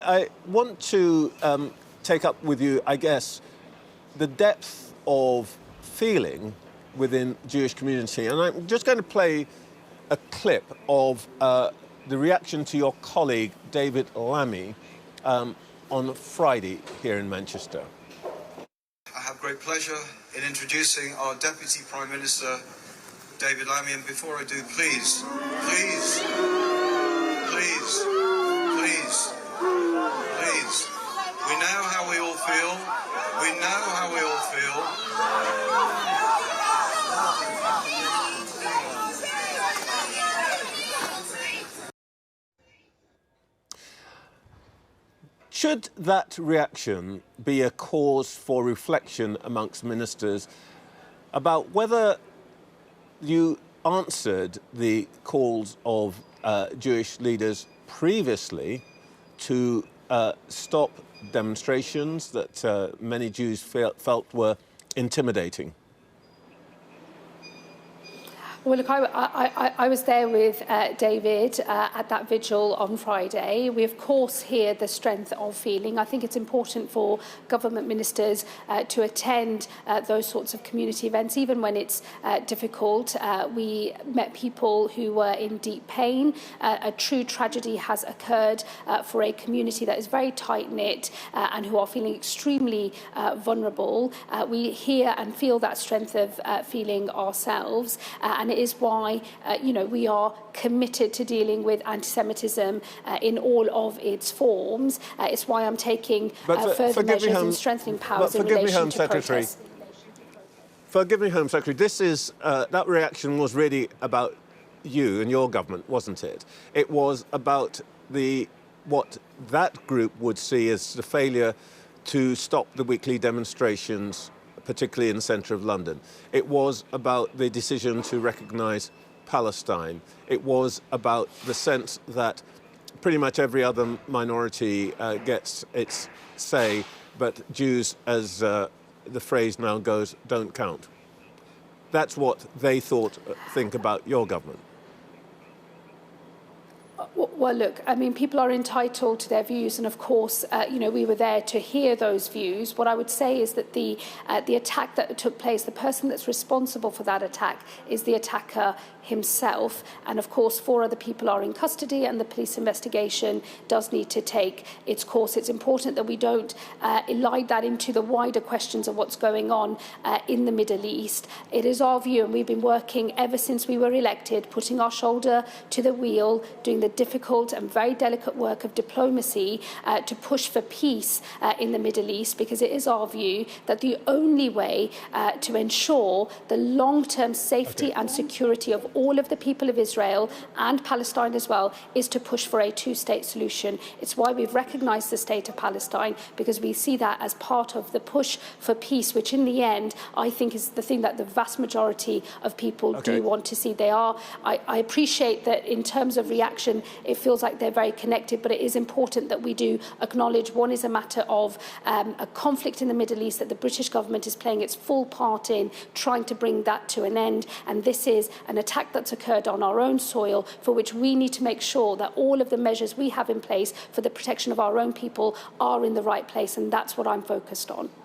I want to take up with you, I guess, the depth of feeling within the Jewish community. And I'm just going to play a clip of the reaction to your colleague, David Lammy, on Friday here in Manchester. I have great pleasure in introducing our Deputy Prime Minister, David Lammy. And before I do, please, we know how we all feel. We know how we all feel. Should that reaction be a cause for reflection amongst ministers about whether you answered the calls of Jewish leaders previously to stop demonstrations that many Jews felt were intimidating? Well, look, I was there with David at that vigil on Friday. We, of course, hear the strength of feeling. I think it's important for government ministers to attend those sorts of community events, even when it's difficult. We met people who were in deep pain. A true tragedy has occurred for a community that is very tight-knit and who are feeling extremely vulnerable. We hear and feel that strength of feeling ourselves, and it is why, we are committed to dealing with anti-Semitism in all of its forms. It's why I'm taking further measures in strengthening powers in relation to protests. Forgive me, Home Secretary, this is, that reaction was really about you and your government, wasn't it? It was about what that group would see as the failure to stop the weekly demonstrations, particularly in the centre of London. It was about the decision to recognise Palestine. It was about the sense that pretty much every other minority gets its say, but Jews, as the phrase now goes, don't count. That's what they think about your government. Well, look, I mean, people are entitled to their views, and of course, we were there to hear those views. What I would say is that the attack that took place, the person that's responsible for that attack is the attacker himself. And of course, 4 other people are in custody, and the police investigation does need to take its course. It's important that we don't elide that into the wider questions of what's going on in the Middle East. It is our view, and we've been working ever since we were elected, putting our shoulder to the wheel, doing the difficult and very delicate work of diplomacy to push for peace in the Middle East, because it is our view that the only way to ensure the long-term safety and security of all of the people of Israel and Palestine as well is to push for a 2-state solution. It's why we've recognised the state of Palestine, because we see that as part of the push for peace, which in the end I think is the thing that the vast majority of people do want to see. I appreciate that in terms of reaction it feels like they're very connected, but it is important that we do acknowledge one is a matter of a conflict in the Middle East that the British government is playing its full part in trying to bring that to an end, and this is an attack that's occurred on our own soil, for which we need to make sure that all of the measures we have in place for the protection of our own people are in the right place, and that's what I'm focused on.